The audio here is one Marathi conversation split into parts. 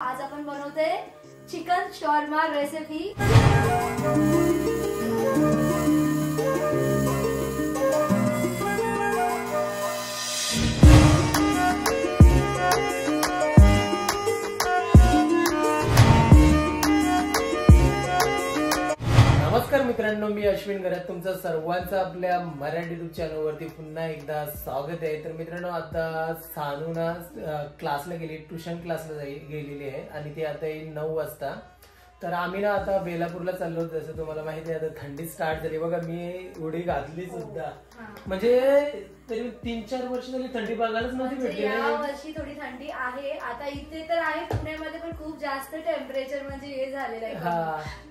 आज आपण बनवतोय चिकन शॉर्मा रेसिपी। नमस्कार मित्रांनो, मी अश्विन गरत तुमचं सर्वांचं आपल्या मराठी यूट्यूब चॅनल वरती पुन्हा एकदा स्वागत आहे। तर मित्रांनो, आता सानू ना क्लासला गेली, ट्युशन क्लासला गेलेली आहे आणि ती आता येईल 9 वाजता। तर आम्ही ना आता बेलापूरला चाललो। जसं तुम्हाला माहिती आहे, आता थंडी स्टार्ट झाली बघा। मी उडी घातली सुद्धा, म्हणजे तरी 3-4 वर्ष झाली थंडी बघायलाच नव्हती भेटली। या वर्षी थोडी थंडी आहे। आता इथे तर आहे, पुण्यामध्ये पण खूप जास्त टेम्परेचर म्हणजे हे झालेलं आहे।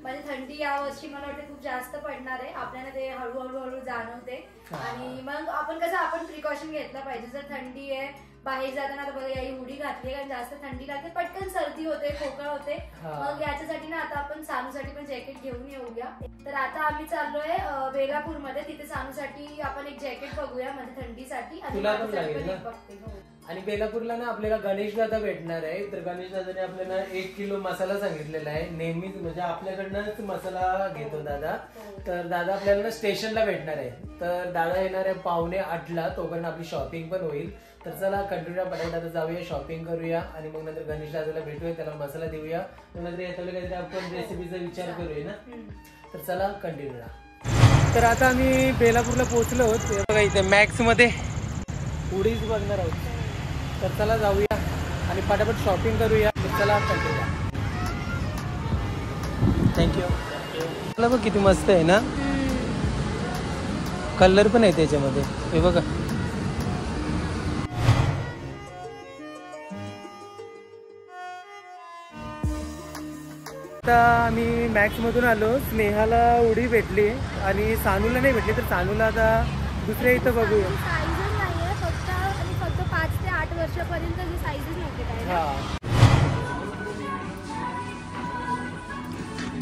म्हणजे थंडी या वर्षी मला वाटतं खूप जास्त पडणार आहे। आपल्याला ते हळूहळू जाणवते आणि मग आपण कसं आपण प्रिकॉशन घेतला पाहिजे। जर थंडी आहे बाहेर जाताना, आता बघा याही उडी घातली कारण जास्त थंडी लागते, पटकन सर्दी होते, खोकला होते। मग याच्यासाठी ना आता आपण सानूसाठी पण जॅकेट घेऊन येऊया। तर आता आम्ही चाललोय बेलापूर मध्ये, तिथे सानूसाठी आपण एक जॅकेट बघूया म्हणजे थंडीसाठी। आणि बेलापूरला ना आपल्याला गणेश दादा भेटणार आहे। तर गणेश दादाने आपल्याला 1 किलो मसाला सांगितलेला आहे। नेहमीच म्हणजे आपल्याकडनंच मसाला घेतो दादा। तर दादा आपल्याला ना स्टेशनला भेटणार आहे। तर दादा येणार आहे 7:45ला, तोपर्यंत आपली शॉपिंग पण होईल। तर चला कंटिन्यू पटापट आता जाऊया, शॉपिंग करूया आणि मग नंतर गणेश दादाला भेटूया, त्याला मसाला देऊया, नंतर येताना आपण रेसिपीचा विचार करूया ना। तर चला कंटिन्यू। तर आता आम्ही बेलापूरला पोहोचलो आहोत। बघा इथे मॅक्स मध्ये उडीच बघणार आहोत। तर चला जाऊया आणि पटापट शॉपिंग करूया। चला कंटिन्यू। थँक्यू। चला बघ किती मस्त आहे ना, कलर पण आहे त्याच्यामध्ये, हे बघा। आता आम्ही मॅक्स मधून आलो। स्नेहाला उडी भेटली आणि सानूला नाही भेटली, तर सानूला आता दुसऱ्या इथं बघूया। फक्त 5 ते 8 वर्षापर्यंत जे साईजेस नव्हते काय।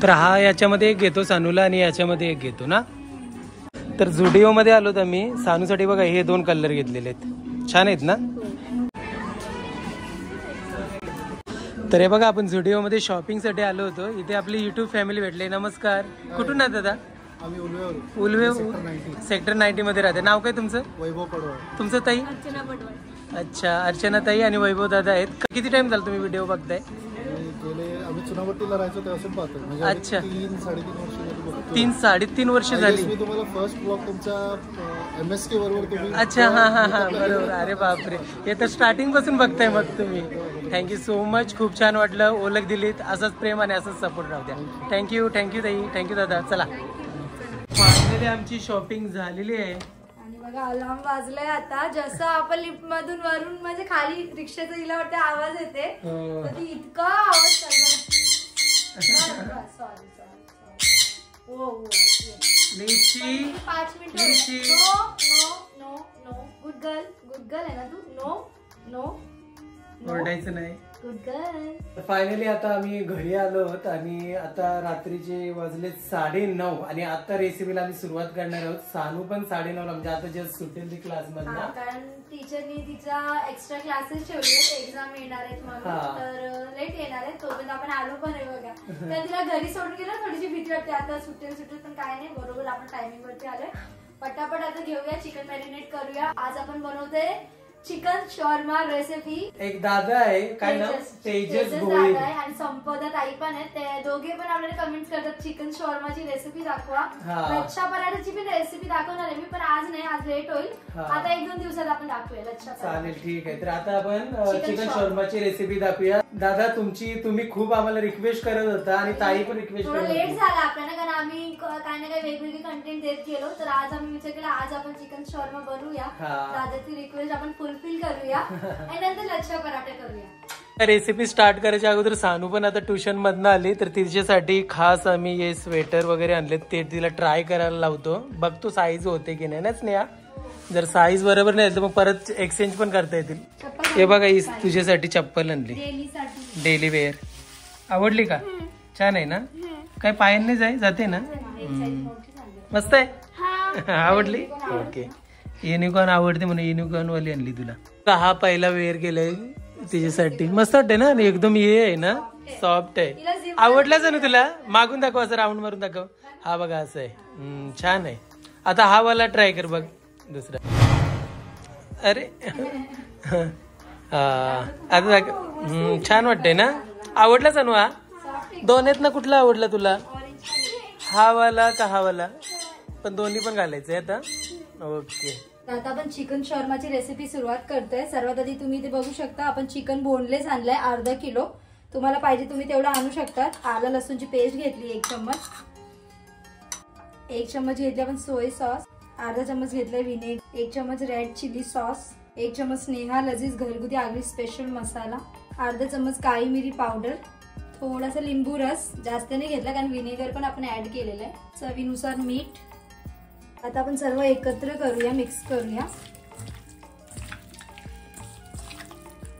तर हा याच्यामध्ये एक घेतो सानूला आणि याच्यामध्ये एक घेतो ना। तर झुडिओ मध्ये आलोत आम्ही सानूसाठी। बघा हे 2 कलर घेतलेले आहेत, छान आहेत ना। तर हे बघा आपण झुडिओ मध्ये शॉपिंग साठी आलो होतो। इथे आपली युट्यूब फॅमिली भेटले। नमस्कार, कुठून आहात दादा? आम्ही उल्वे सेक्टर 90 मध्ये राहते। नाव काय तुमचं? वैभव पडवळ। तुमचं ताई? अर्चना पडवळ। अच्छा, अर्चना ताई आणि वैभव दादा आहेत। किती टाइम झाला तुम्ही व्हिडिओ बघताय? आम्ही चुनावट्टीला राहायचो तेव्हापासून पाहतो, म्हणजे अच्छा 3-3.5 वर्ष 3-3.5 वर्ष झाली। मी तुम्हाला फर्स्ट ब्लॉग तुमच्या MSK बरोबर तुम्ही। अच्छा, हा बरोबर। अरे बापरे, हे तर स्टार्टिंग पासून बघताय मग तुम्ही। थँक्यू सो मच, खूप छान वाटलं, ओळख दिलीत। असंच प्रेम आणि असंच सपोर्ट राहू द्या। थँक्यू ताई, थँक्यू दादा। चला फायनली आमची शॉपिंग झालेली आहे आणि बघा अलार्म वाजलाय आता। जसं आपण लिफ्ट मधून वरून म्हणजे खाली रिक्षाचा हिला वाटतं आवाज येते, तर ती इतका आवाज सॉरी हो 5 मिनिट। नो गुड गर्ल आहे ना तू। नो ओरडायचं नाही, गुड गर्ल। फायनली आता आम्ही घरी आलो आहोत आणि आता रात्रीचे वाजले 9:30 आणि आता रेसिपीला आम्ही सुरुवात करणार आहोत। सानू पण 9:30ला म्हणजे आता जस्ट सुटेल ती क्लास मधला, कारण टीचरनी तिचा एक्स्ट्रा क्लासेस ठेवले, एक्झाम येणार आहेत म्हणून, तर लेट येणार आहे। तोपर्यंत आपण आलो पण आहे बघा। तर तिला घरी सोडून गेलं, थोडीशी भीती वाटते आता सुटेल पण काय नाही, बरोबर आपण टायमिंग वरती आलोय। पटापट आता घेऊया, चिकन मॅरिनेट करूया। आज आपण बनवतोय चिकन शॉर्मा रेसिपी। एक दादा आहे, काय नाव? तेजस दादा आहे आणि संपदा ताई पण आहे। ते दोघे पण आपल्याला कमेंट करतात चिकन शॉर्माची रेसिपी दाखवा। लच्छा पराठाची पण रेसिपी दाखवणार आहे मी, पण आज नाही, आज लेट होईल। आता 1-2 दिवसात आपण दाखवूया लच्छा पराठा। चालेल, ठीक आहे। तर आता आपण चिकन शॉर्माची रेसिपी दाखवूया। दादा तुम्ही खूप आम्हाला रिक्वेस्ट करत होता आणि ताई पण रिक्वेस्ट करत होती। लेट झाला आपल्याला, कारण आम्ही काही ना काही वेगवेगळे कंटेंट देत गेलो। तर आज आम्ही विचार केला आज आपण चिकन शॉर्मा बनवूया, दादाची रिक्वेस्ट आपण फुलफिल करूया आणि नंतर लच्छा पराठा करूया। रेसिपी स्टार्ट करायच्या अगोदर सानू पण आता ट्युशन मधनं आली, तर तिच्यासाठी खास आम्ही हे स्वेटर वगैरे आणले, ते तिला ट्राय करायला लावतो। बघतो साईज होते की नाही ना स्नेहा। जर साईज बरोबर नाही तर मग परत एक्सचेंज पण करता येतील। हे बघा ही तुझ्यासाठी चप्पल आणली, डेली वेअर। आवडली का? छान आहे ना? काय पायांनी जाते ना? मस्त आहे, आवडली? ओके। युनिकॉर्न आवडते म्हणून युनिकॉर्न वाली आणली तुला। हा पहिला वेअर केलाय तिच्यासाठी मस्त वाटते ना आणि एकदम हे आहे ना सॉफ्ट आहे. आवडलाच ना तुला? मागून दाखव, असं राऊंड मारून दाखव. हा बघा असं आहे. छान आहे. आता हा वाला ट्राय कर बघ दुसरा. अरे आता दाखव. छान वाटतंय ना? आवडलाच ना हा? दोन आहेत ना, कुठला आवडला तुला? हा वाला का हा वाला? पण दोन्ही पण घालायचंय आता. ओके. आता आपण चिकन शॉर्माची रेसिपी सुरुवात करतोय. सर्वात आधी तुम्ही ते बघू शकता, आपण चिकन बोनलेस आणलाय अर्धा किलो. तुम्हाला पाहिजे तुम्ही तेवढं आणू शकता. आलं लसूणची पेस्ट घेतली 1 चम्मच. 1 चम्मच घेतली आपण सोय सॉस. अर्धा चम्मच घेतलाय विनेगर. 1 चम्मच रेड चिली सॉस. 1 चम्मच स्नेहा लजीज घरगुती आगरी स्पेशल मसाला. अर्धा चम्मच काळी मिरी पावडर. थोडासा लिंबू रस, जास्त नाही घेतला कारण विनेगर पण आपण ऍड केलेलं आहे. चवीनुसार मीठ. आता आपण सर्व एकत्र करूया, मिक्स करूया.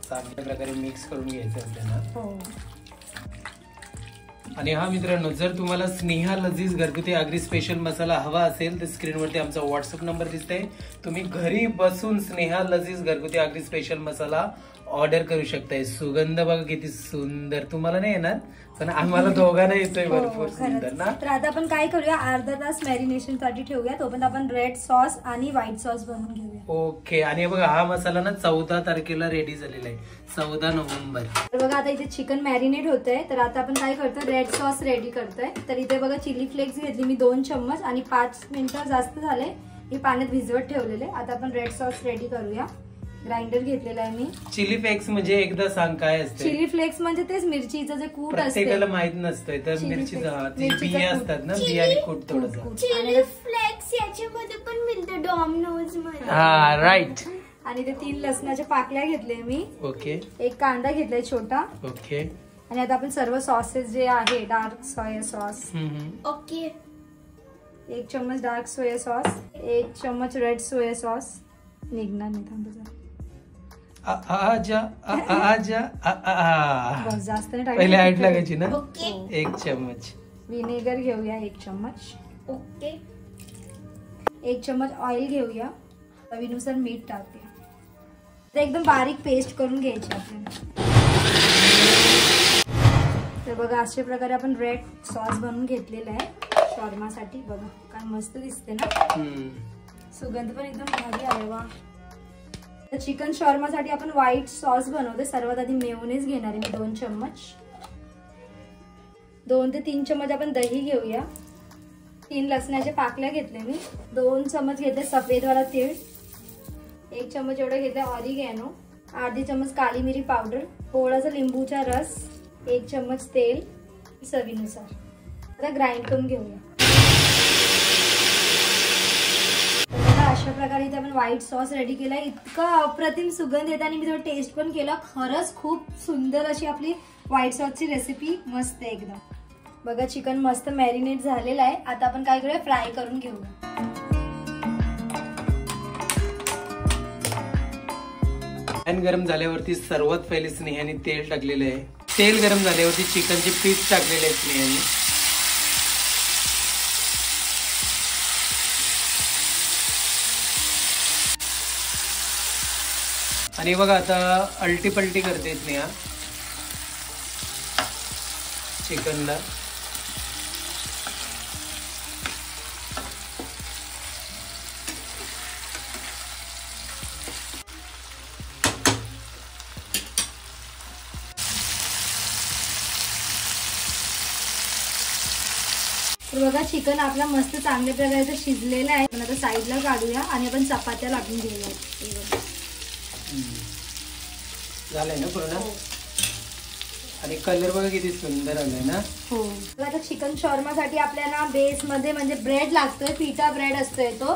चांगल्या प्रकारे मिक्स करून घ्यायचं आपल्याला. हो. आणि हा मित्रांनो, जर तुम्हाला स्नेहा लजीज घरगुती आगरी स्पेशल मसाला हवा असेल तर स्क्रीनवरती आमचा व्हॉट्सअप नंबर दिसतोय. तुम्ही घरी बसून स्नेहा लजीज घरगुती आगरी स्पेशल मसाला ऑर्डर करू शकताय. सुगंध बघा किती सुंदर. तुम्हाला नाही येणार पण आम्हाला दोघांना येतोय भरपूर सुंदर ना. तर आता आपण काय करूया, अर्धा तास मॅरिनेशन साठी ठेवूया. तोपर्यंत आपण रेड सॉस आणि व्हाईट सॉस बनवून घेऊया. ओके. आणि बघा हा मसाला ना 14 तारखेला रेडी झालेला आहे. 14 नोव्हेंबर. तर बघा आता इथे चिकन मॅरिनेट होतंय. तर आता आपण काय करतोय, रेड सॉस रेडी करतोय. तर इथे बघा चिली फ्लेक्स घेतली मी 2 चम्मच आणि 5 मिनिटं जास्त झाले मी पाण्यात भिजवत ठेवलेले. आता आपण रेड सॉस रेडी करूया. ग्राइंडर घेतलेला आहे मी. चिली फ्लेक्स म्हणजे एकदा सांग काय असतं? चिली फ्लेक्स म्हणजे तेच मिरचीचं जे कूट असते. प्रत्येकाला माहित नसतंय तर मिरचीचा बिया असतात ना, बिया आणि कूट थोडंसं. चिली फ्लेक्स याच्यामध्ये पण मिळतं डॉमिनोज मध्ये. हा राईट. आणि ते 3 लसणाच्या पाकळ्या घेतल्या मी. ओके. 1 कांदा घेतलाय छोटा. ओके. आणि आता आपण सर्व सॉसेस जे आहे, डार्क सोया सॉस. ओके. 1 चम्मच डार्क सोया सॉस. 1 चम्मच रेड सोया सॉस. निघणार नाही, थांब जरा. आजा बस जास्त नाही पहिले ऍड लागायची ना. ओके. 1 चम्मच विनेगर घेऊया. 1 चम्मच. ओके. 1 चम्मच ऑइल घेऊया. चवीनुसार मीठ टाकूया. तर एकदम बारीक पेस्ट करून घ्यायची आपल्याला. तर बघा अशा प्रकारे आपण रेड सॉस बनवून घेतलेला आहे शॉर्मासाठी. बघा काय मस्त दिसते ना. सुगंध पण एकदम भारी आहे. वा. तर चिकन शॉर्मासाठी आपण व्हाईट सॉस बनवते. सर्वात आधी मेयोनेज घेणार आहे मी 2 चम्मच. 2 ते 3 चम्मच आपण दही घेऊया. 3 लसणाच्या पाकळ्या घेतल्या मी. 2 चम्मच घेतले सफेदवाला तीळ. 1 चम्मच एवढं घेतलं ऑरिगॅनो. अर्धी चम्मच काळी मिरी पावडर. थोडासा लिंबूचा रस. 1 चम्मच तेल चवीनुसार. आता ग्राइंड करून घेऊया. अशा प्रकारे इथे आपण व्हाईट सॉस रेडी केलाय. इतका अप्रतिम सुगंध येत आणि मी थोडं टेस्ट पण केला. खरंच खूप सुंदर अशी आपली व्हाईट सॉसची रेसिपी मस्त आहे एकदम. बघा चिकन मस्त मॅरिनेट झालेलं आहे. आता आपण काय करूया, फ्राय करून घेऊया. पॅन गरम झाल्यावरती सर्वात पहिले स्नेहाने तेल टाकलेलं आहे. तेल गरम झाल्यावरती चिकनचे पीस टाकलेले आहेत स्नेहाने. आणि बघा आता अल्टी पलटी करते स्नेहा चिकनला. तर बघा चिकन आपला मस्त चांगल्या प्रकारे शिजलेला आहे. पण आता साईडला काढूया आणि आपण चपात्या लाटून घेऊया. झालंय ना पूर्ण. आणि कलर बघा किती सुंदर आलाय ना. हो. आता चिकन शॉर्मासाठी आपल्याला बेस मध्ये म्हणजे ब्रेड लागतोय. पिठा ब्रेड असतोय तो.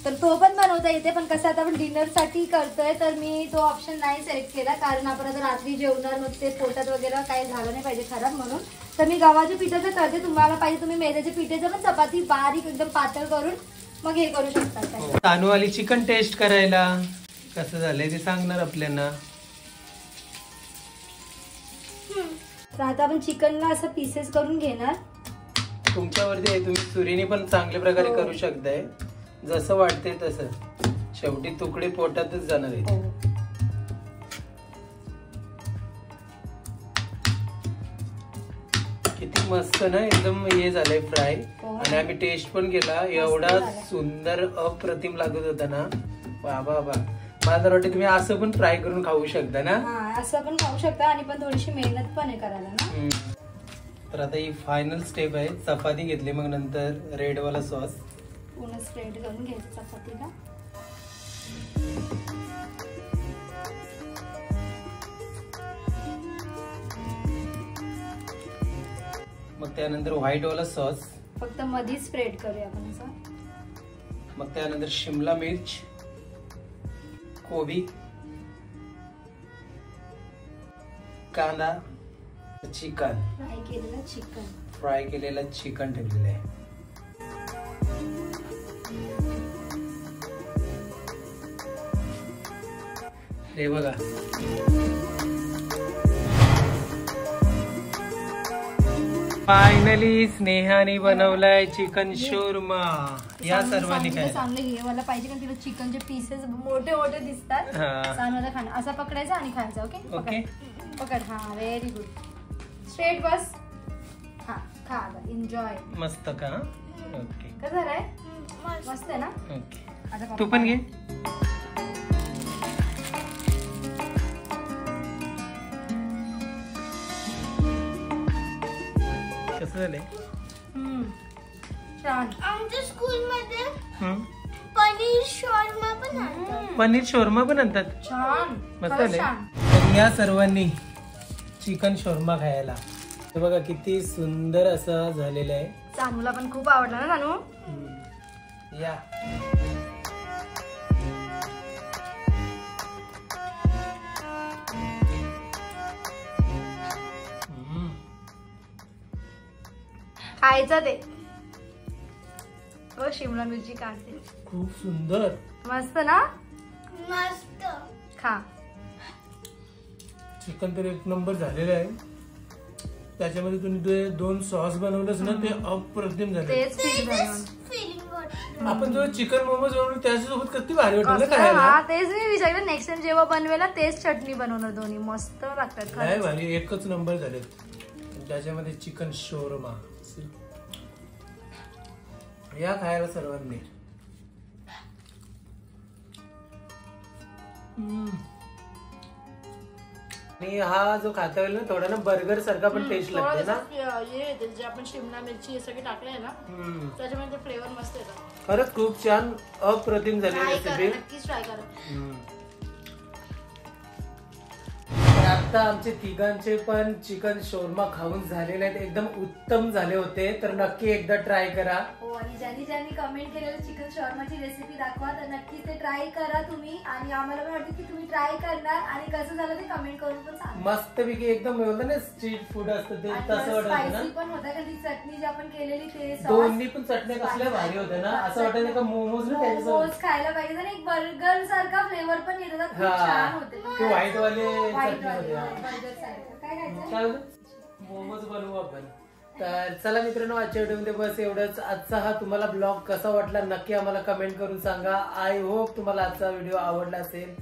तर तो पण बनवता येते. पण कसं आता आपण डिनर साठी करतोय तर मी तो ऑप्शन नाही सिलेक्ट केला. कारण आपण आता रात्री जेवणार मग ते पोटात वगैरे काही झालं नाही पाहिजे खराब म्हणून. तर मी गव्हाच्या पिठाचं करते. तुम्हाला पाहिजे तुम्ही मैद्याच्या पिठाचं पण चपाती बारीक एकदम पातळ करून मग हे करू शकता. तानू आली चिकन टेस्ट करायला. कसं झालंय ते सांगणार आपल्याला. तर आता आपण चिकनला असं पीसेस करून घेणार. तुमच्यावरती आहे, तुम्ही सुरीने पण चांगल्या प्रकारे करू शकताय. जसं वाटतंय तसं. शेवटी तुकडे पोटातच जाणार आहेत. किती मस्त ना, एकदम हे झालंय फ्राय. आणि आम्ही टेस्ट पण केला, एवढा सुंदर अप्रतिम लागत होता ना. बाबा मला तर वाटतं तुम्ही असं पण फ्राय करून खाऊ शकता ना. असं पण खाऊ शकता आणि पण थोडीशी मेहनत पण आहे करायला ना. तर आता ही फायनल स्टेप आहे. चपाती घेतली, मग नंतर रेड वाला सॉस पूर्ण स्प्रेड करून घ्यायचं चपातीला. मग त्यानंतर व्हाईट वाला सॉस, फक्त मध्ये स्प्रेड करूया आपण असं. मग त्यानंतर शिमला मिर्च, कोबी, कांदा, चिकन फ्राय केलेलं चिकन ठेवलेलं आहे. हे बघा, फायनली स्नेहाने बनवलाय चिकन शोरमा. या सर्वांनी काय चांगलं हे मला पाहिजे, कारण तिला चिकनचे पीसेस मोठे मोठे दिसतात. चांगलं खाणं असं पकडायचं आणि खायचं. ओके ओके पकड. हा व्हेरी गुड. स्ट्रेट बस. हा खा आता, एन्जॉय. मस्त का? ओके कसं आहे? मस्त आहे ना. ओके तू पण घे. कसं झालंय? छान. आमच्या स्कूलमध्ये पनीर शॉर्मा पण आणतात. पनीर शोरमा पण आणतात. छान मस्त झालंय. तर या सर्वांनी चिकन शोरमा खायला. हे बघा किती सुंदर असं झालेलं आहे. सानूला पण खूप आवडला ना. सानू या खायचं ते. शिमला मिरची काढते. खूप सुंदर, मस्त ना. मस्त. खा. चिकन तर एक नंबर झालेलं आहे. त्याच्यामध्ये तुम्ही ते 2 सॉस बनवलंच ना, ते अप्रतिम झाले. तेच फिलिंग वाटतं. आपण जेव्हा चिकन मोमोज बनवलं त्याच्यासोबत किती भारी वाटलं ना खायला. हा तेच मी विचारलं. नेक्स्ट टाइम जेव्हा बनवेला तेच चटणी बनवणार. दोन्ही मस्त लागतात. काय भारी, एकच नंबर झाले. त्याच्यामध्ये चिकन शोरमा. या खायला सर्वांनी. आणि हा जो खाता येईल ना, थोडा ना बर्गर सारखा पण टेस्ट लागते ना. जे आपण शिमला मिरची हे सगळे टाकले ना, त्याच्यामध्ये फ्लेवर मस्त येतात. खरंच खूप छान अप्रतिम झाली रेसिपी. नक्कीच ट्राय करा. आता आमचे तिघांचे पण चिकन शोरमा खाऊन झालेले आहेत. एकदम उत्तम झाले होते. तर नक्की एकदा ट्राय करा. हो, आणि ज्यांनी कमेंट केलेलं चिकन शॉर्माची रेसिपी दाखवा, तर नक्की ते ट्राय करा तुम्ही. आणि आम्हाला पण वाटतं की तुम्ही ट्राय करणार आणि कसं झालं ते कमेंट करून पण सांगा. मस्तपैकी एकदम बोलतो ना स्ट्रीट फूड असतं ते, तसं वाटत ना. स्पायसी पण होता, कारण ती चटणी जी आपण केलेली ते दोन्ही पण चटण्या कसल्या भारी होत्या ना. असं वाटायचं का मोमोज ना त्याच्यासोबत खायला पाहिजे. आणि एक बर्गर सारखा फ्लेवर पण येत होता. खूप छान होते. ते व्हाईट वाले चटणी होते. काय मोमोज बनवू आपण. तर चला मित्रांनो, आजच्या व्हिडिओमध्ये बस एवढंच. आजचा हा तुम्हाला ब्लॉग कसा वाटला नक्की आम्हाला कमेंट करून सांगा. आय होप तुम्हाला आजचा व्हिडिओ आवडला असेल.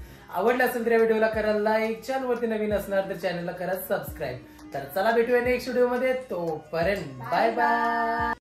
तर या व्हिडिओला करा लाईक. चॅनलवरती नवीन असणार तर चॅनलला करा सबस्क्राईब. तर चला भेटूया नेक्स्ट व्हिडिओ मध्ये. तोपर्यंत बाय बाय.